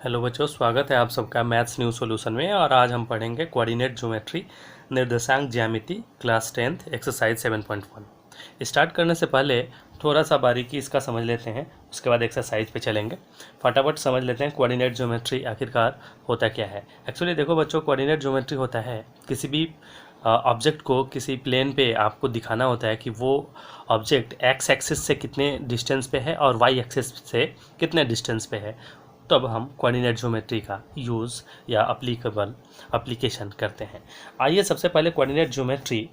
Hello बच्चों, स्वागत है आप सबका मैथ्स न्यू सॉल्यूशन में। और आज हम पढ़ेंगे कोऑर्डिनेट ज्योमेट्री निर्देशांक ज्यामिति क्लास 10th एक्सरसाइज 7.1। स्टार्ट करने से पहले थोड़ा सा बारीकी इसका समझ लेते हैं, उसके बाद एक्सरसाइज पे चलेंगे। फटाफट समझ लेते हैं कोऑर्डिनेट ज्योमेट्री आखिरकार होता क्या है। एक्चुअली देखो बच्चों, कोऑर्डिनेट ज्योमेट्री होता है किसी भी ऑब्जेक्ट को किसी प्लेन पे आपको दिखाना होता है कि वो ऑब्जेक्ट एक्स एक्सिस से कितने डिस्टेंस पे है और वाई एक्सिस से कितने डिस्टेंस पे है। तब हम कोऑर्डिनेट ज्योमेट्री का यूज़ या एप्लीकेशन करते हैं। आइए सबसे पहले कोऑर्डिनेट ज्योमेट्री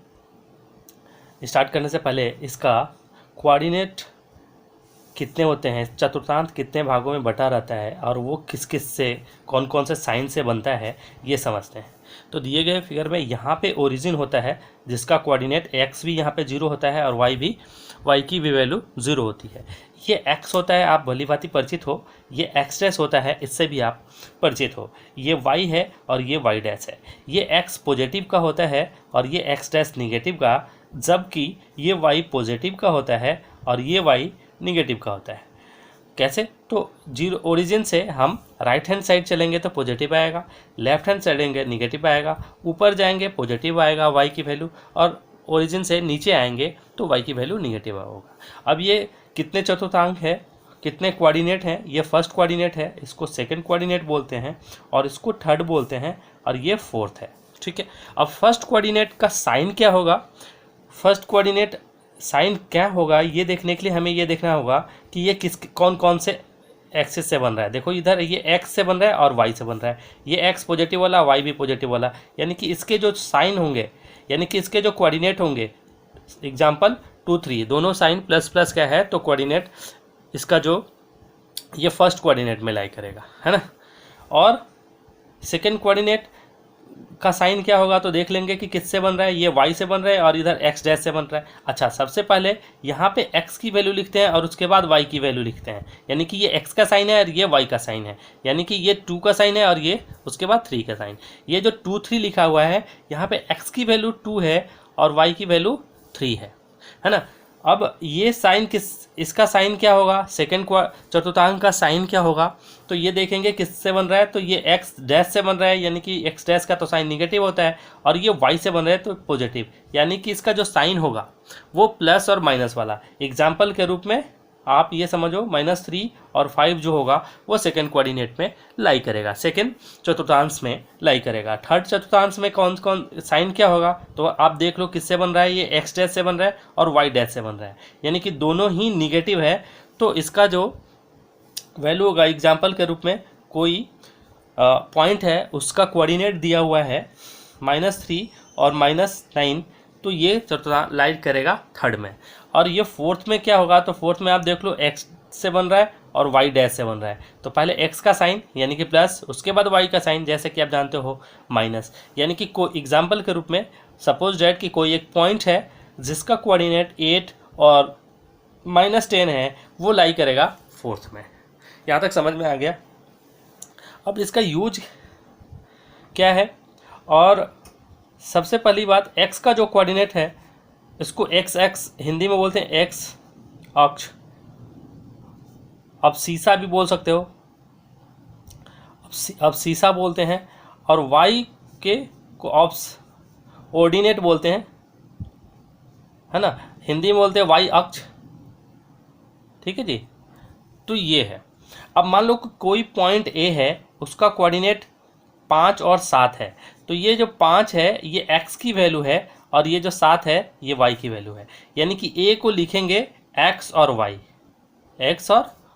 स्टार्ट करने से पहले इसका कोऑर्डिनेट कितने होते हैं, चतुर्थांश कितने भागों में बटा रहता है और वो किस किस से कौन कौन से साइन से बनता है ये समझते हैं। तो दिए गए फिगर में यहाँ पे ओरिजिन होता है जिसका कोऑर्डिनेट एक्स भी यहाँ पे 0 होता है और वाई की भी वैल्यू 0 होती है। ये एक्स होता है, आप भली भांति परिचित हो। ये एक्स डैश होता है, इससे भी आप परिचित हो। ये वाई है और ये वाई डैश है। ये एक्स पॉजिटिव का होता है और ये एक्स डैश निगेटिव का, जबकि ये वाई पॉजिटिव का होता है और ये वाई निगेटिव का होता है। कैसे? तो जीरो ओरिजिन से हम राइट हैंड साइड चलेंगे तो पॉजिटिव आएगा, लेफ्ट हैंड चलेंगे निगेटिव आएगा, ऊपर जाएंगे पॉजिटिव आएगा वाई की वैल्यू, और ओरिजिन से नीचे आएंगे तो वाई की वैल्यू निगेटिव होगा। अब ये कितने चतुर्थांक है, कितने कोऑर्डिनेट हैं? ये फर्स्ट कोऑर्डिनेट है, इसको सेकंड कोऑर्डिनेट बोलते हैं और इसको थर्ड बोलते हैं, और ये फोर्थ है। ठीक है। अब फर्स्ट कोऑर्डिनेट का साइन क्या होगा? फर्स्ट कोऑर्डिनेट साइन क्या होगा ये देखने के लिए हमें ये देखना होगा कि ये किस कौन कौन से एक्सिस से बन रहा है। देखो इधर ये एक्स से बन रहा है और वाई से बन रहा है। ये एक्स पॉजिटिव वाला, वाई भी पॉजिटिव वाला, यानी कि इसके जो साइन होंगे, यानी कि इसके जो कोऑर्डिनेट होंगे, एग्जाम्पल 2, 3 दोनों साइन प्लस प्लस क्या है तो कोऑर्डिनेट इसका जो ये फर्स्ट कोऑर्डिनेट में लाई करेगा, है ना। और सेकेंड कोऑर्डिनेट का साइन क्या होगा तो देख लेंगे कि किससे बन रहा है। ये y से बन रहा है और इधर x डैश से बन रहा है। अच्छा, सबसे पहले यहाँ पे x की वैल्यू लिखते हैं और उसके बाद y की वैल्यू लिखते हैं, यानी कि ये x का साइन है और ये y का साइन है, यानी कि ये 2 का साइन है और ये उसके बाद 3 का साइन। ये जो 2, 3 लिखा हुआ है, यहाँ पे x की वैल्यू 2 है और y की वैल्यू 3 है ना। अब ये साइन इसका साइन क्या होगा, सेकेंड चतुर्थांक का साइन क्या होगा, तो ये देखेंगे किससे बन रहा है। तो ये एक्स डैश से बन रहा है, यानी कि एक्स डैश का तो साइन निगेटिव होता है, और ये वाई से बन रहा है तो पॉजिटिव, यानी कि इसका जो साइन होगा वो प्लस और माइनस वाला। एग्जाम्पल के रूप में आप ये समझो -3 और 5 जो होगा वो सेकंड कोऑर्डिनेट में लाई करेगा, सेकंड चतुर्थांश में लाई करेगा। थर्ड चतुर्थांश में कौन कौन साइन क्या होगा तो आप देख लो किससे बन रहा है। ये एक्स डैश से बन रहा है और वाई डैश से बन रहा है, यानी कि दोनों ही निगेटिव है। तो इसका जो वैल्यू होगा, एग्जाम्पल के रूप में कोई पॉइंट है उसका कोऑर्डिनेट दिया हुआ है -3 और -9, तो ये चतुर्थांश लाइट करेगा थर्ड में। और ये फोर्थ में क्या होगा तो फोर्थ में आप देख लो एक्स से बन रहा है और वाई डैश से बन रहा है, तो पहले एक्स का साइन यानी कि प्लस, उसके बाद वाई का साइन जैसे कि आप जानते हो माइनस, यानी कि कोई एग्जाम्पल के रूप में सपोज डैट कि कोई एक पॉइंट है जिसका कोऑर्डिनेट 8 और -10 है, वो लाई करेगा फोर्थ में। यहाँ तक समझ में आ गया। अब इसका यूज क्या है, और सबसे पहली बात x का जो कोऑर्डिनेट है इसको x हिंदी में बोलते हैं x अक्ष, अब सीसा भी बोल सकते हो, अब सीसा बोलते हैं, और y के को ऑर्डिनेट बोलते हैं, है ना, हिंदी में बोलते हैं y अक्ष। ठीक है जी। तो ये है। अब मान लो कोई पॉइंट A है, उसका कोऑर्डिनेट 5 और 7 है, तो ये जो 5 है ये x की वैल्यू है और ये जो 7 है ये y की वैल्यू है, यानी कि A को लिखेंगे x और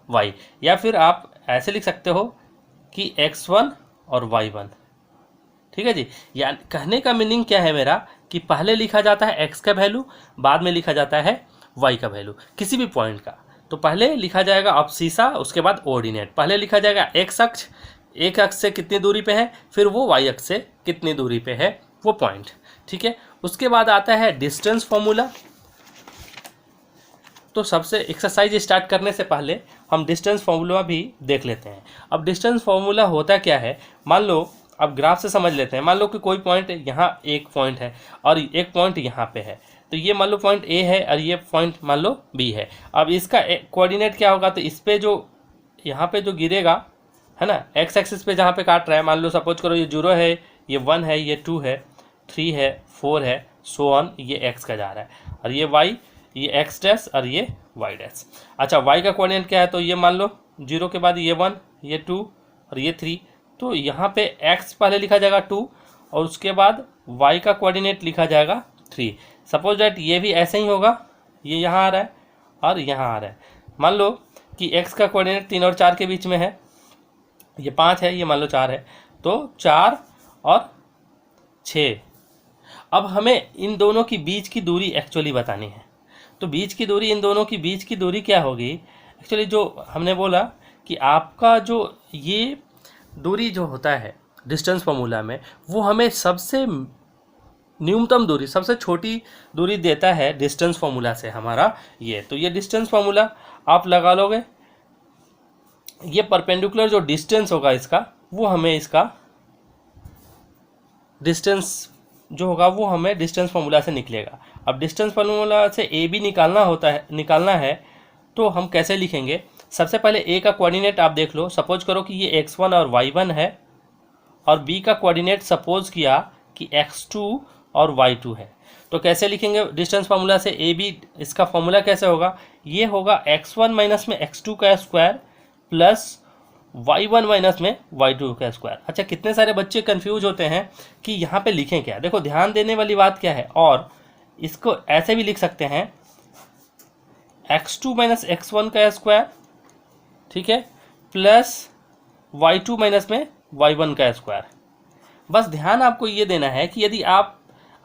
y, या फिर आप ऐसे लिख सकते हो कि x1 और y1। ठीक है जी। या कहने का मीनिंग क्या है मेरा कि पहले लिखा जाता है x का वैल्यू, बाद में लिखा जाता है y का वैल्यू किसी भी पॉइंट का। तो पहले लिखा जाएगा अबसीसा, उसके बाद ऑर्डिनेट। पहले लिखा जाएगा x अक्ष, एक अक्ष से कितनी दूरी पे है, फिर वो y अक्ष से कितनी दूरी पे है वो पॉइंट। ठीक है। उसके बाद आता है डिस्टेंस फॉर्मूला। तो सबसे एक्सरसाइज स्टार्ट करने से पहले हम डिस्टेंस फॉर्मूला भी देख लेते हैं। अब डिस्टेंस फॉर्मूला होता क्या है, मान लो अब ग्राफ से समझ लेते हैं। मान लो कि कोई पॉइंट यहाँ एक पॉइंट है और एक पॉइंट यहाँ पे है, तो ये मान लो पॉइंट A है और ये पॉइंट मान लो B है। अब इसका कोऑर्डिनेट क्या होगा तो इस पे जो यहाँ पे जो गिरेगा, है ना। एक्स एक्सिस पे जहाँ पे काट रहा है, मान लो सपोज करो ये 0 है, ये 1 है, ये 2 है, 3 है, 4 है, सो ऑन, ये एक्स का जा रहा है, और ये वाई, ये एक्स डैश और ये वाई डैश। अच्छा वाई का कोऑर्डिनेट क्या है, तो ये मान लो 0 के बाद ये 1, ये 2 और ये 3, तो यहाँ पे एक्स पहले लिखा जाएगा 2 और उसके बाद वाई का कोऑर्डिनेट लिखा जाएगा 3। सपोज डैट ये भी ऐसे ही होगा, ये यहाँ आ रहा है और यहाँ आ रहा है। मान लो कि x का कोऑर्डिनेट 3 और 4 के बीच में है, ये 5 है, ये मान लो 4 है, तो 4 और 6। अब हमें इन दोनों की बीच की दूरी एक्चुअली बतानी है, तो बीच की दूरी, इन दोनों की बीच की दूरी क्या होगी एक्चुअली, जो हमने बोला कि आपका जो ये दूरी जो होता है डिस्टेंस फॉर्मूला में, वो हमें सबसे न्यूनतम दूरी, सबसे छोटी दूरी देता है डिस्टेंस फॉर्मूला से हमारा ये। तो ये डिस्टेंस फॉर्मूला आप लगा लोगे, ये परपेंडिकुलर जो डिस्टेंस होगा इसका, वो हमें इसका डिस्टेंस जो होगा वो हमें डिस्टेंस फार्मूला से निकलेगा। अब डिस्टेंस फार्मूला से ए बी निकालना है तो हम कैसे लिखेंगे। सबसे पहले ए का कोऑर्डिनेट आप देख लो, सपोज करो कि ये x1 और y1 है, और बी का कोऑर्डिनेट सपोज किया कि x2 और y2 है। तो कैसे लिखेंगे डिस्टेंस फार्मूला से ए बी, इसका फॉर्मूला कैसे होगा, ये होगा x1 माइनस में x2 का स्क्वायर प्लस y1 माइनस में y2 का स्क्वायर। अच्छा कितने सारे बच्चे कंफ्यूज होते हैं कि यहाँ पे लिखें क्या। देखो ध्यान देने वाली बात क्या है, और इसको ऐसे भी लिख सकते हैं x2 माइनस x1 का स्क्वायर, ठीक है, प्लस y2 माइनस में y1 का स्क्वायर। बस ध्यान आपको ये देना है कि यदि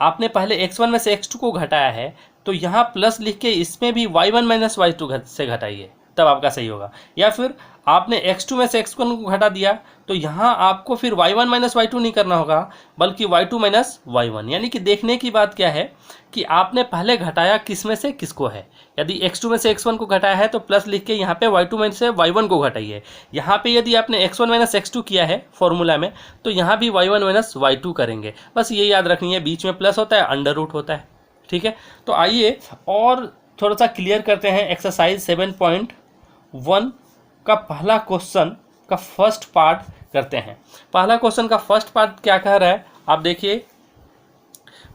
आपने पहले x1 में से x2 को घटाया है तो यहाँ प्लस लिख के इसमें भी y1 माइनस y2 से घटाइए, तब आपका सही होगा। या फिर आपने x2 में से x1 को घटा दिया तो यहाँ आपको फिर y1 माइनस y2 नहीं करना होगा, बल्कि y2 माइनस y1। यानी कि देखने की बात क्या है कि आपने पहले घटाया किस में से किसको है। यदि x2 में से x1 को घटाया है तो प्लस लिख के यहाँ पे y2 में से y1 को घटाइए। यहाँ पे यदि आपने x1 माइनस x2 किया है फॉर्मूला में, तो यहाँ भी y1 माइनस y2 करेंगे। बस ये याद रखनी है, बीच में प्लस होता है, अंडर रूट होता है, ठीक है। तो आइए और थोड़ा सा क्लियर करते हैं एक्सरसाइज 7.1 का पहला क्वेश्चन का फर्स्ट पार्ट करते हैं। पहला क्वेश्चन का फर्स्ट पार्ट क्या कह रहा है, आप देखिए।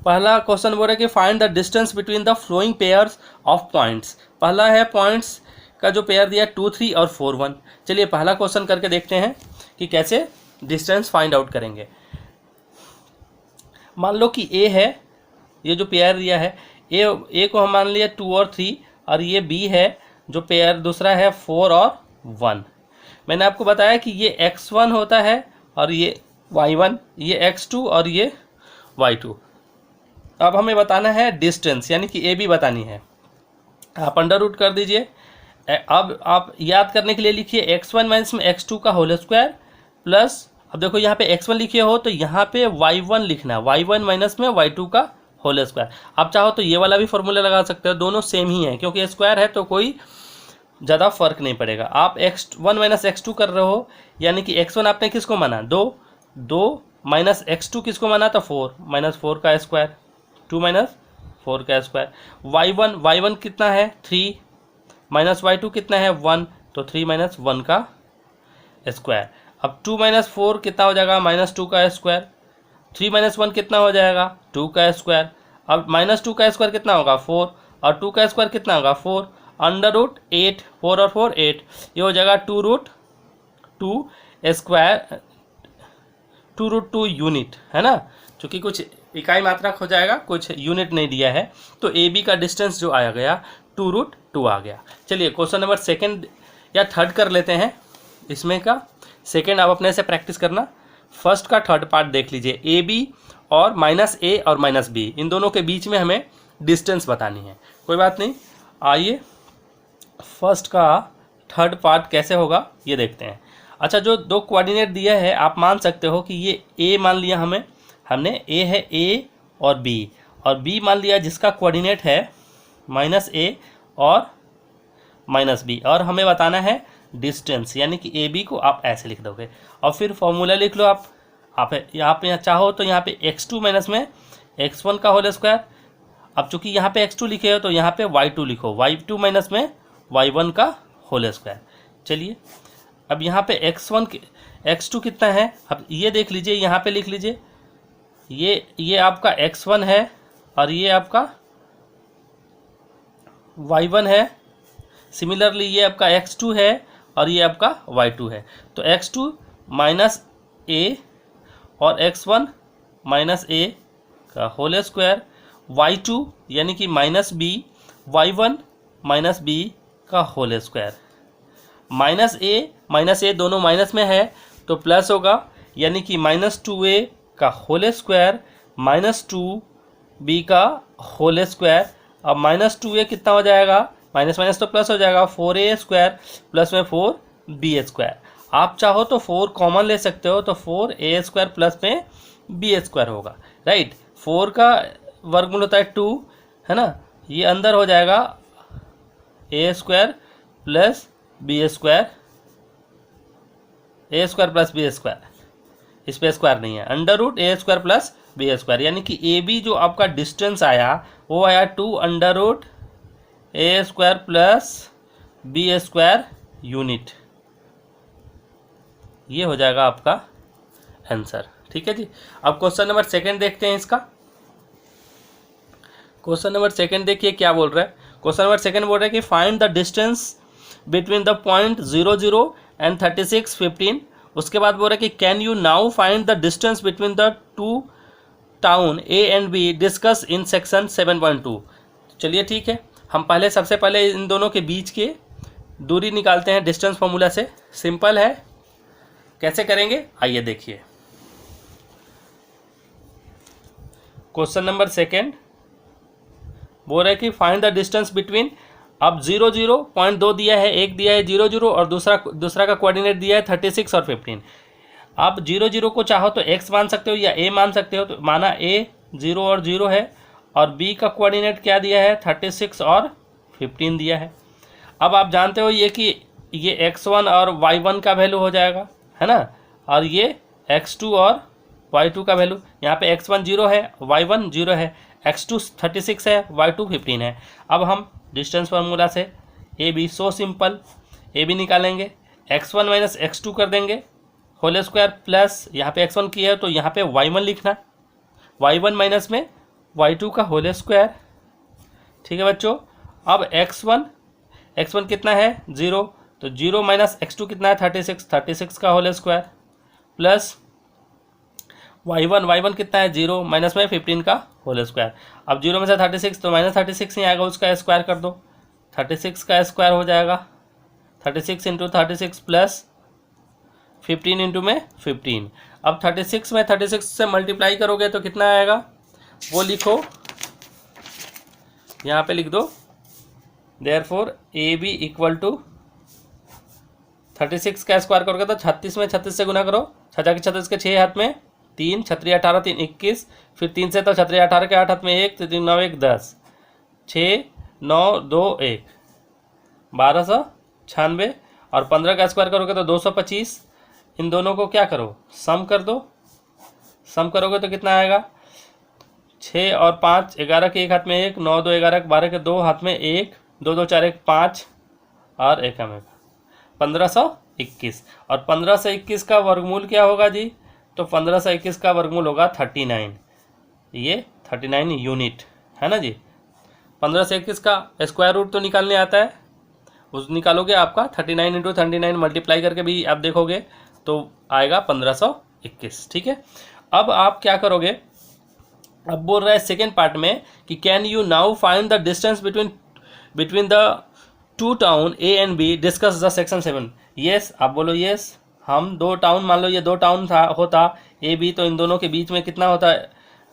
पहला क्वेश्चन बोल रहा है कि find the distance between the flowing pairs of points. पहला है पॉइंट्स का जो पेयर दिया 2, 3 और 4, 1। चलिए पहला क्वेश्चन करके देखते हैं कि कैसे डिस्टेंस फाइंड आउट करेंगे। मान लो कि ए है, ये जो पेयर दिया है ए को हम मान लिया 2 और 3, और ये बी है जो पेयर दूसरा है 4 और 1। मैंने आपको बताया कि ये x1 होता है और ये y1, ये x2 और ये y2। अब हमें बताना है डिस्टेंस, यानी कि ए बी बतानी है। आप अंडर रूट कर दीजिए। अब आप याद करने के लिए लिखिए x1 माइनस में x2 का होल स्क्वायर प्लस, अब देखो यहाँ पे x1 लिखे हो तो यहाँ पे y1 लिखना है, y1 माइनस में y2 का होल स्क्वायर। आप चाहो तो ये वाला भी फॉर्मूला लगा सकते हो, दोनों सेम ही है क्योंकि स्क्वायर है तो कोई ज़्यादा फर्क नहीं पड़ेगा। आप x1 माइनस x2 कर रहे हो, यानी कि x1 आपने किसको माना 2 माइनस x2 किसको माना था 4, माइनस 4 का स्क्वायर, 2 माइनस 4 का स्क्वायर। y1 कितना है 3, माइनस y2 कितना है 1, तो 3 माइनस 1 का स्क्वायर। अब 2 माइनस 4 कितना हो जाएगा माइनस 2 का स्क्वायर, 3 माइनस 1 कितना हो जाएगा 2 का स्क्वायर। अब माइनस 2 का स्क्वायर कितना होगा 4, और 2 का स्क्वायर कितना होगा 4, अंडर रूट 8, 4 और 4 8, ये हो जाएगा 2 रूट 2 स्क्वायर, 2 रूट 2 यूनिट, है ना, क्योंकि कुछ इकाई मात्रक हो जाएगा, कुछ यूनिट नहीं दिया है। तो ए बी का डिस्टेंस जो आया गया 2 रूट 2 आ गया। चलिए क्वेश्चन नंबर सेकंड या थर्ड कर लेते हैं। इसमें का सेकंड आप अपने से प्रैक्टिस करना, फर्स्ट का थर्ड पार्ट देख लीजिए। ए बी और माइनस ए और माइनस बी, इन दोनों के बीच में हमें डिस्टेंस बतानी है। कोई बात नहीं, आइए फर्स्ट का थर्ड पार्ट कैसे होगा ये देखते हैं। अच्छा जो दो कोऑर्डिनेट दिया है आप मान सकते हो कि ये ए मान लिया हमने ए है ए और बी मान लिया जिसका कोऑर्डिनेट है माइनस ए और माइनस बी, और हमें बताना है डिस्टेंस, यानी कि ए बी को आप ऐसे लिख दोगे और फिर फॉर्मूला लिख लो। आप यहाँ पे चाहो तो यहाँ पे x2 माइनस में x1 का होल स्क्वायर। अब चूंकि यहाँ पे x2 लिखे हो तो यहाँ पे y2 लिखो, y2 माइनस में y1 का होल स्क्वायर। चलिए अब यहाँ पे x1 x2 कितना है, अब ये देख लीजिए, यहाँ पे लिख लीजिए, ये आपका x1 है और ये आपका y1 है। सिमिलरली ये आपका x2 है और ये आपका y2 है। तो x2 माइनस a और x1 माइनस a का होल स्क्वायर, y2 यानी कि minus b, y1 minus b का होल स्क्वायर। माइनस ए दोनों माइनस में है तो प्लस होगा, यानी कि -2a का होल स्क्वायर माइनस 2b का होल स्क्वायर। अब -2a कितना हो जाएगा, माइनस माइनस तो प्लस हो जाएगा, 4a स्क्वायर प्लस में 4b स्क्वायर। आप चाहो तो 4 कॉमन ले सकते हो, तो 4a स्क्वायर प्लस में b स्क्वायर होगा, राइट। 4 का वर्गमूल होता है 2, है ना, ये अंदर हो जाएगा a square plus B square, A square plus B square, इस पर स्क्वायर नहीं है, under root A square plus B square, यानी कि ए बी जो आपका डिस्टेंस आया वो आया 2 under root A square plus B square unit. ये हो जाएगा आपका आंसर, ठीक है जी। अब क्वेश्चन नंबर 2 देखते हैं इसका। क्वेश्चन नंबर 2 देखिए क्या बोल रहा है। क्वेश्चन नंबर 2 बोल रहा है कि find the distance between the point 0 0 and 36 15। उसके बाद बोल रहा है कि can you now find the distance between the two town A and be discuss in section 7.2। चलिए ठीक है, हम सबसे पहले इन दोनों के बीच के दूरी निकालते हैं डिस्टेंस फॉर्मूला से। सिंपल है, कैसे करेंगे आइए देखिए। क्वेश्चन नंबर 2 बोल रहा है कि फाइंड द डिस्टेंस बिटवीन, अब 0 0 0.2 दिया है, एक दिया है 0 0 और दूसरा का कोऑर्डिनेट दिया है 36 और 15। आप 0 0 को चाहो तो x मान सकते हो या a मान सकते हो, तो माना a 0 और 0 है और b का कोऑर्डिनेट क्या दिया है 36 और 15 दिया है। अब आप जानते हो ये कि ये x1 और y1 का वैल्यू हो जाएगा, है ना, और ये x2 और y2 का वैल्यू। यहाँ पे x1 0 है, y1 0 है, x2 36 है, y2 15 है। अब हम डिस्टेंस फार्मूला से A B, so simple, A B निकालेंगे, x1 माइनस x2 कर देंगे होल स्क्वायर प्लस, यहाँ पे x1 किया है तो यहाँ पे y1 लिखना, y1 माइनस में y2 का होल स्क्वायर, ठीक है बच्चों। अब x1 कितना है 0, तो 0 माइनस x2 कितना है 36 का होल स्क्वायर प्लस y1 कितना है 0 माइनस में 15 का होल स्क्वायर। अब 0 में से 36 तो माइनस 36 नहीं आएगा, उसका स्क्वायर कर दो, 36 का स्क्वायर हो जाएगा 36 इंटू 36 प्लस 15 इंटू में 15। अब 36 में 36 से मल्टीप्लाई करोगे तो कितना आएगा वो लिखो, यहाँ पे लिख दो, therefore A B equal to 36 का स्क्वायर करोगे तो 36 में 36 से गुना करो, 36 के 6 हाथ में 3, 6 18 3 21, फिर 3 से तो 6 18 के 8 हाथ में 1, तो 3 9 1 10, 6 9 2 1 1296, और 15 का स्क्वायर करोगे तो 225। इन दोनों को क्या करो सम कर दो, सम करोगे तो कितना आएगा 6 और 5 11 के 1 हाथ में 1, 9 2 11 12 के 2 हाथ में 1, 2 2 4 1 5 और 1 में 1521। और 1521 का वर्गमूल क्या होगा जी, तो 1521 का वर्गमूल होगा 39, ये 39 यूनिट है ना जी। 1521 का स्क्वायर रूट तो निकालने आता है, उस निकालोगे आपका 39 इंटू 39 मल्टीप्लाई करके भी आप देखोगे तो आएगा 1521, ठीक है। अब आप क्या करोगे, अब बोल रहा है सेकेंड पार्ट में कि can you now find the distance between the two town A and be discuss the section 7। Yes, आप बोलो यस। हम दो टाउन, मान लो ये दो टाउन होता ए बी, तो इन दोनों के बीच में कितना होता है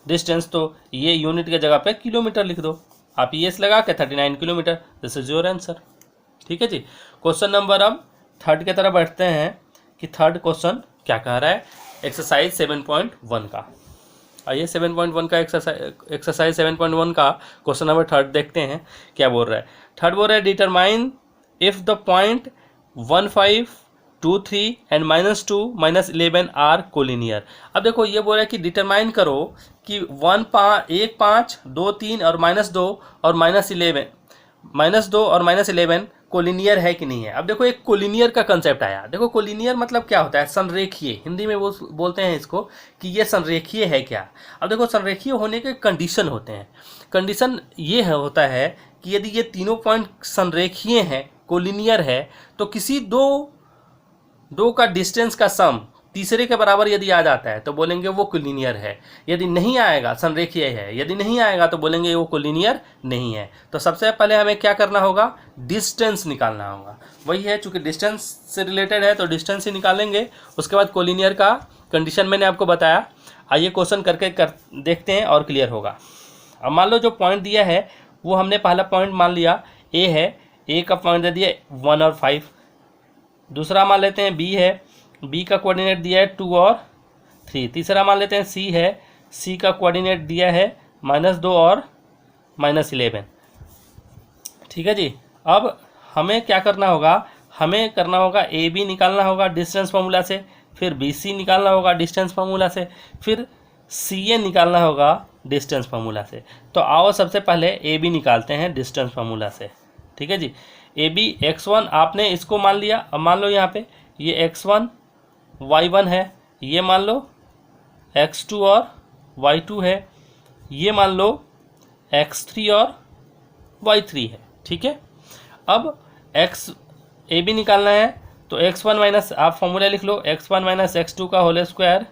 डिस्टेंस, तो ये यूनिट के जगह पे किलोमीटर लिख दो, आप यस लगा के 39 kilometre. This is your answer, ठीक है जी। क्वेश्चन नंबर अब 3 की तरफ बैठते हैं कि थर्ड क्वेश्चन क्या कह रहा है एक्सरसाइज 7.1 का। आइए 7.1 का एक्सरसाइज 7.1 का क्वेश्चन नंबर 3 देखते हैं क्या बोल रहा है। थर्ड बोल रहा है determine if the point 1 5 2 3 and -2 -11 are collinear. अब देखो ये बोल रहा है कि डिटरमाइन करो कि 1 5 2 3 और -2 और -11 -2 और -11 कोलिनियर है कि नहीं है। अब देखो एक कोलिनियर का कंसेप्ट आया। देखो कोलिनियर मतलब क्या होता है, संरेखीय, हिंदी में वो बोलते हैं इसको कि ये संरेखीय है क्या। अब देखो संरेखीय होने के कंडीशन होते हैं। कंडीशन ये होता है कि यदि ये तीनों पॉइंट संरेखीय हैं, कोलिनियर है, तो किसी दो का डिस्टेंस का सम तीसरे के बराबर यदि आ जाता है तो बोलेंगे वो कोलिनियर है। यदि नहीं आएगा, संरेखीय है, यदि नहीं आएगा तो बोलेंगे वो कोलिनियर नहीं है। तो सबसे पहले हमें क्या करना होगा, डिस्टेंस निकालना होगा। वही है, चूंकि डिस्टेंस से रिलेटेड है तो डिस्टेंस ही निकालेंगे। उसके बाद कोलिनियर का कंडीशन मैंने आपको बताया। आइए क्वेश्चन करके देखते हैं और क्लियर होगा। अब मान लो जो पॉइंट दिया है वो हमने पहला पॉइंट मान लिया ए है, ए का पॉइंट दे दिया 1 और 5। दूसरा मान लेते हैं बी है, बी का कोऑर्डिनेट दिया है 2 और 3। तीसरा मान लेते हैं सी है, सी का कोऑर्डिनेट दिया है -2 और -11। ठीक है जी। अब हमें क्या करना होगा, हमें करना होगा ए बी निकालना होगा डिस्टेंस फार्मूला से, फिर बी सी निकालना होगा डिस्टेंस फार्मूला से, फिर सी ए निकालना होगा डिस्टेंस फार्मूला से। तो आओ सबसे पहले ए बी निकालते हैं डिस्टेंस फार्मूला से। ठीक है जी। ए बी x1 आपने इसको मान लिया। अब मान लो यहाँ पे ये x1 y1 है, ये मान लो x2 और y2 है, ये मान लो x3 और y3 है। ठीक है। अब ए बी निकालना है तो x1 माइनस, आप फॉर्मूला लिख लो, x1 माइनस x2 का whole square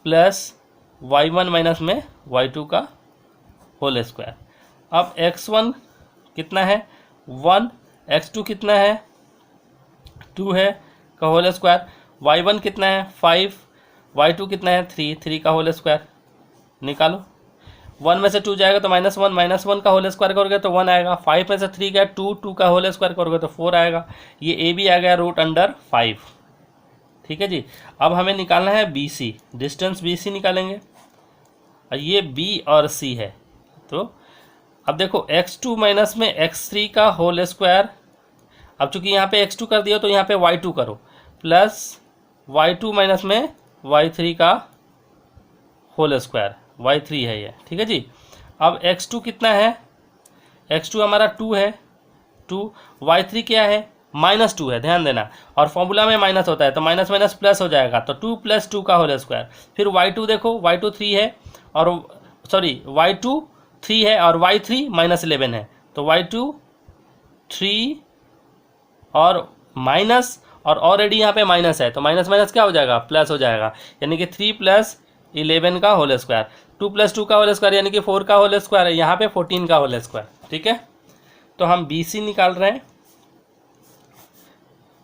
plus y1 minus में y2 का होल स्क्वायर। अब x1 कितना है 1, x2 कितना है 2 है का होल स्क्वायर, y1 कितना है 5, y2 कितना है 3 का होल स्क्वायर निकालो। 1 में से 2 जाएगा तो -1 का होल स्क्वायर करोगे तो 1 आएगा। 5 में से 3 गया 2 का होल स्क्वायर करोगे तो 4 आएगा। ये ए बी आ गया √5। ठीक है जी। अब हमें निकालना है B C, distance B C निकालेंगे। ये बी और सी है। तो अब देखो x2 माइनस में x3 का होल स्क्वायर, अब चूंकि यहाँ पे x2 कर दिया तो यहाँ पे y2 करो, प्लस y2 माइनस में y3 का होल स्क्वायर, y3 है ये। ठीक है जी। अब x2 कितना है, x2 हमारा 2 है, 2, y3 क्या है -2 है, ध्यान देना। और फॉर्मूला में माइनस होता है तो माइनस माइनस प्लस हो जाएगा, तो 2 + 2 का होल स्क्वायर। फिर y2 देखो, y2 3 है और y2 3 है और y3 -11 है, तो y2 3 और माइनस, और ऑलरेडी यहाँ पे माइनस है तो माइनस माइनस क्या हो जाएगा, प्लस हो जाएगा। यानी कि 3 + 11 का होल स्क्वायर, 2 + 2 का होल स्क्वायर यानी कि 4 का होल स्क्वायर है, यहाँ पे 14 का होल स्क्वायर। ठीक है। तो हम बी सी निकाल रहे हैं।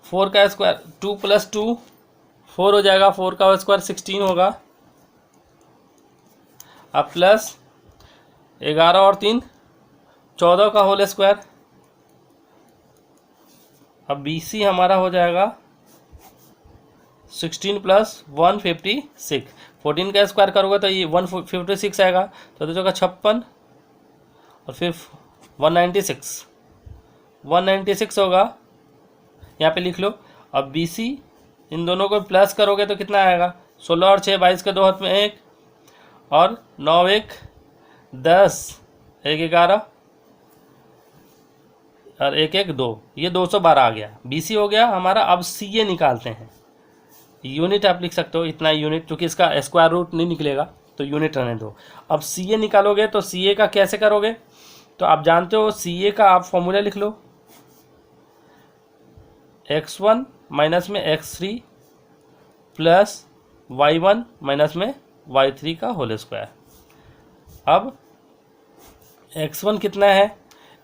4 का स्क्वायर 2 + 2 4 हो जाएगा, 4 का स्क्वायर 16 होगा। अब प्लस 11 और 3 14 का होल स्क्वायर। अब बी सी हमारा हो जाएगा 16 + 156। 14 का स्क्वायर करोगे तो ये 156 आएगा, तो जो का 56 और फिर 196 होगा, यहाँ पे लिख लो। अब बी सी इन दोनों को प्लस करोगे तो कितना आएगा, 16 और 6 22 के 2 हाथ में 1 और 9 1 10 1 11 और 1 1 2, ये 212 आ गया। बी सी हो गया हमारा। अब सी ए निकालते हैं। यूनिट आप लिख सकते हो, इतना यूनिट, क्योंकि इसका स्क्वायर रूट नहीं निकलेगा तो यूनिट रहने दो। अब सी ए निकालोगे तो सी ए का कैसे करोगे, तो आप जानते हो सी ए का आप फॉर्मूला लिख लो, x1 माइनस में x3 प्लस y1 माइनस में y3 का होल स्क्वायर। अब x1 कितना है,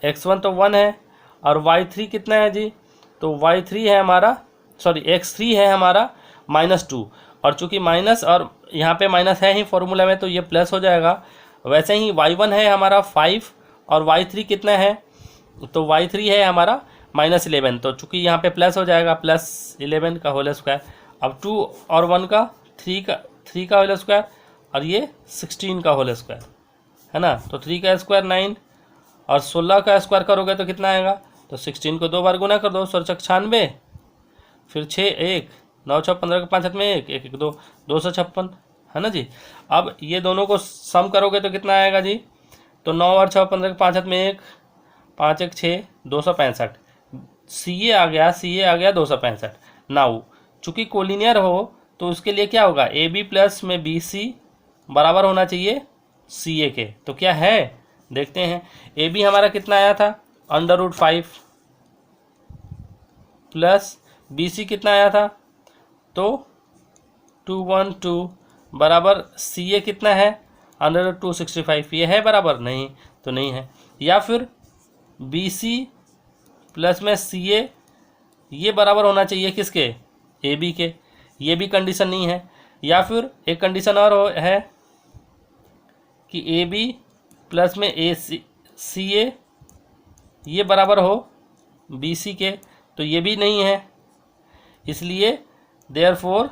x1 तो 1 है और y3 कितना है जी, तो y3 है हमारा, x3 है हमारा -2, और चूंकि माइनस और यहाँ पे माइनस है ही फॉर्मूला में तो ये प्लस हो जाएगा। वैसे ही y1 है हमारा 5 और y3 कितना है, तो y3 है हमारा -11, तो चूंकि यहाँ पे प्लस हो जाएगा, +11 का होल स्क्वायर। अब 2 और 1 का 3 का होल स्क्वायर और ये 16 का होल स्क्वायर है ना, तो 3 का स्क्वायर 9 और 16 का स्क्वायर करोगे तो कितना आएगा, तो 16 को 2 बार गुना कर दो, 96, फिर 6 1 9 6 15 के 5 हाथ में 1 1 1 2 256 है ना जी। अब ये दोनों को सम करोगे तो कितना आएगा जी, तो 9 और 6 15 के 5 हाथ में 1 5 1 6 265, सी आ गया 265। नाउ चूंकि कोलिनियर हो तो उसके लिए क्या होगा, ए बी प्लस में बी सी बराबर होना चाहिए सी ए के। तो क्या है देखते हैं, ए बी हमारा कितना आया था √5 प्लस बी सी कितना आया था तो 212 बराबर सी ए कितना है √265। ये है बराबर, नहीं तो नहीं है। या फिर बी सी प्लस में सी ए ये बराबर होना चाहिए किसके, ए बी के। ये भी कंडीशन नहीं है। या फिर एक कंडीशन और है कि ए बी प्लस में ए सी ए ये बराबर हो बी सी के, तो ये भी नहीं है। इसलिए therefore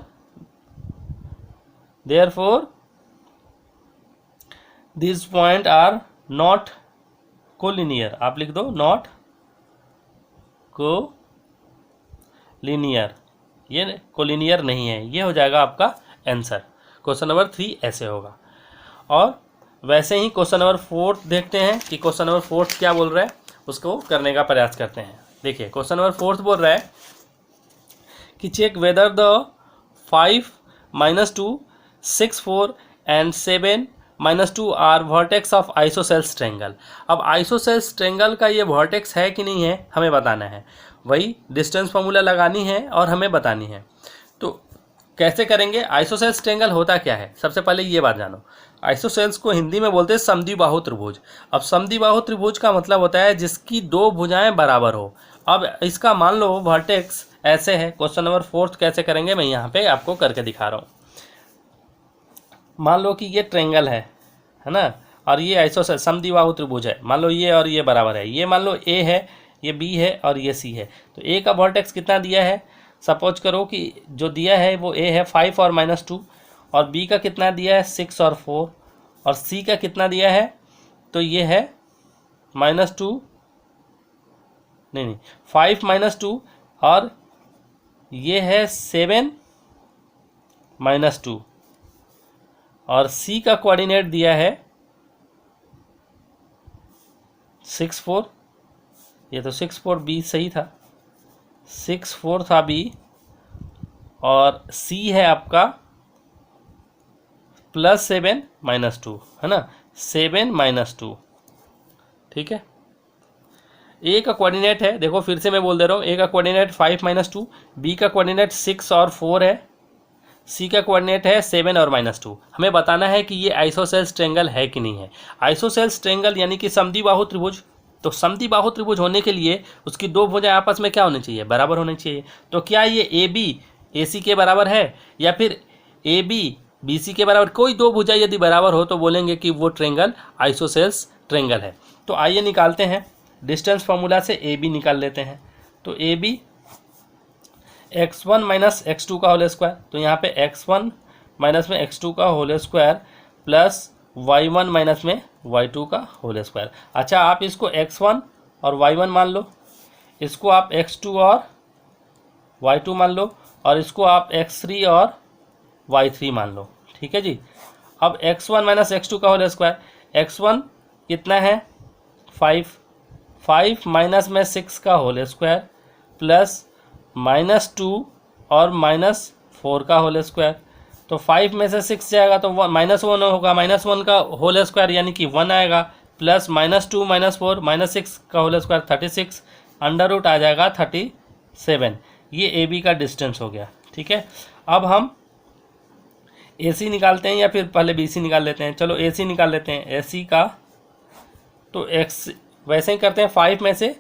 this point are not collinear. आप लिख दो नॉट कोलिनियर, ये कोलिनियर नहीं है। ये हो जाएगा आपका आंसर। क्वेश्चन नंबर 3 ऐसे होगा। और वैसे ही क्वेश्चन नंबर 4 देखते हैं कि क्वेश्चन नंबर 4 क्या बोल रहा है, उसको करने का प्रयास करते हैं। देखिए क्वेश्चन नंबर 4 बोल रहा है कि check whether the 5 - 2 6 4 and 7 - 2 are vertex of isosceles triangle. अब आइसोसेल्स ट्रायंगल का ये वर्टेक्स है कि नहीं है हमें बताना है। वही डिस्टेंस फार्मूला लगानी है और हमें बतानी है। तो कैसे करेंगे, आइसोसेल्स ट्रायंगल होता क्या है, सबसे पहले ये बात जानो। आइसोसेल्स को हिंदी में बोलते हैं समद्विबाहु त्रिभुज। अब समद्विबाहु त्रिभुज का मतलब होता है जिसकी दो भुजाएं बराबर हो। अब इसका मान लो वर्टेक्स ऐसे है। क्वेश्चन नंबर 4 कैसे करेंगे मैं यहाँ पे आपको करके दिखा रहा हूँ। मान लो कि ये ट्रायंगल है ना, और ये आइसोसेल्स समद्विबाहु त्रिभुज है। मान लो ये और ये बराबर है। ये मान लो ए है, ये बी है और ये सी है। तो ए का वर्टेक्स कितना दिया है, सपोज करो कि जो दिया है वो ए है 5 और -2, और बी का कितना दिया है 6 और 4, और सी का कितना दिया है तो ये है -2 नहीं 5 - 2, और ये है 7 - 2, और सी का कोऑर्डिनेट दिया है 6 4। ये तो 6 4 बी सही था, 6 4 था बी, और सी है आपका +7 - 2 है ना, 7 - 2। ठीक है, ए का कोऑर्डिनेट है, देखो फिर से मैं बोल दे रहा हूँ, ए का कोऑर्डिनेट 5 - 2, बी का कोऑर्डिनेट 6 और 4 है, सी का कोऑर्डिनेट है 7 और -2। हमें बताना है कि ये आइसोसेल्स ट्रायंगल है कि नहीं है। आइसोसेल्स ट्रायंगल यानी कि समद्विबाहु त्रिभुज। तो समद्विबाहु त्रिभुज होने के लिए उसकी दो भुजाएं आपस में क्या होनी चाहिए, बराबर होनी चाहिए। तो क्या ये ए बी ए सी के बराबर है, या फिर ए बी बी सी के बराबर? कोई दो भुजाएं यदि बराबर हो तो बोलेंगे कि वो ट्रायंगल आइसोसेल्स ट्रायंगल है। तो आइए निकालते हैं, डिस्टेंस फार्मूला से ए बी निकाल लेते हैं। तो ए बी x1 - x2 का होल स्क्वायर, तो यहाँ पे x1 माइनस में x2 का whole square plus y1 minus में y2 का होल स्क्वायर। अच्छा, आप इसको x1 और y1 मान लो, इसको आप x2 और y2 मान लो, और इसको आप x3 और y3 मान लो। ठीक है जी। अब x1 - x2 का होल स्क्वायर, x1 कितना है 5 माइनस में 6 का होल स्क्वायर प्लस -2 और -4 का होल स्क्वायर। तो 5 में से 6 जाएगा तो -1 होगा, -1 का होल स्क्वायर यानी कि 1 आएगा, प्लस -2 -4 -6 का होल स्क्वायर 36, अंडर रूट आ जाएगा 37। ये ए बी का डिस्टेंस हो गया। ठीक है, अब हम ए सी निकालते हैं, या फिर पहले बी सी निकाल लेते हैं। चलो ए सी निकाल लेते हैं। ए सी का तो एक्स वैसे ही करते हैं, 5 में से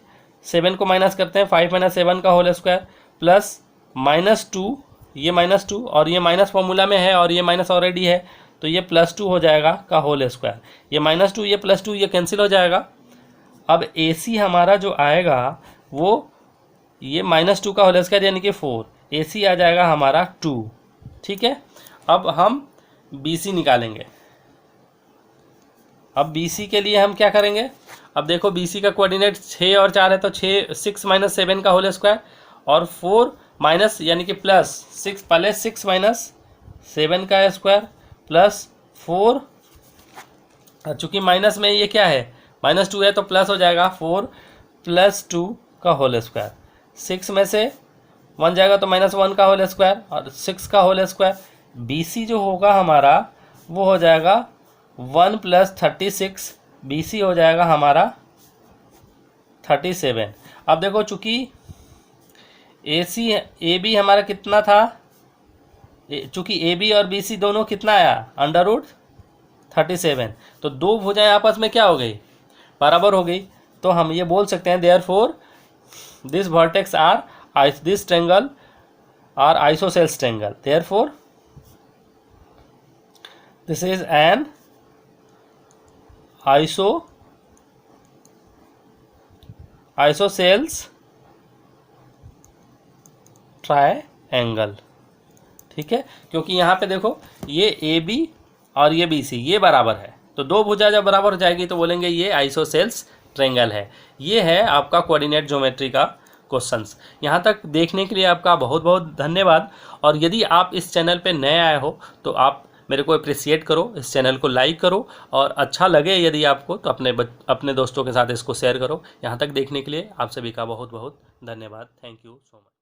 7 को माइनस करते हैं, 5 - 7 का होल स्क्वायर प्लस -2, ये -2 और ये माइनस फॉर्मूला में है और ये माइनस ऑलरेडी है, तो ये +2 हो जाएगा का होल स्क्वायर। ये -2 ये +2 ये कैंसिल हो जाएगा। अब ए सी हमारा जो आएगा वो ये -2 का होल स्क्वायर यानी कि 4, ए सी आ जाएगा हमारा 2। ठीक है, अब हम बी सी निकालेंगे। अब बी सी के लिए हम क्या करेंगे, अब देखो बी सी का कोऑर्डिनेट 6 और 4 है, तो 6 - 7 का होल स्क्वायर और 4 माइनस यानी कि प्लस 6, पहले 6 - 7 का स्क्वायर प्लस 4, चूँकि माइनस में ये क्या है -2 है तो प्लस हो जाएगा 4 + 2 का होल स्क्वायर। 6 में से 1 जाएगा तो -1 का होल स्क्वायर और 6 का होल स्क्वायर। BC जो होगा हमारा वो हो जाएगा 1 + 36, BC हो जाएगा हमारा 37। अब देखो चूंकि AB हमारा कितना था, चूंकि AB और BC दोनों कितना आया, √37, तो दो भुजाएं आपस में क्या हो गई, बराबर हो गई। तो हम ये बोल सकते हैं therefore this vertex are this triangle are isosceles triangle, therefore this is an isosceles triangle. ठीक है, क्योंकि यहाँ पे देखो ये AB और ये BC ये बराबर है, तो दो भुजा जब बराबर हो जाएगी तो बोलेंगे ये आइसोसेल्स ट्रायंगल है। ये है आपका कोऑर्डिनेट ज्योमेट्री का क्वेश्चंस। यहाँ तक देखने के लिए आपका बहुत बहुत धन्यवाद। और यदि आप इस चैनल पे नए आए हो तो आप मेरे को अप्रिसिएट करो, इस चैनल को लाइक करो, और अच्छा लगे यदि आपको तो अपने दोस्तों के साथ इसको शेयर करो। यहाँ तक देखने के लिए आप सभी का बहुत बहुत धन्यवाद। Thank you so much.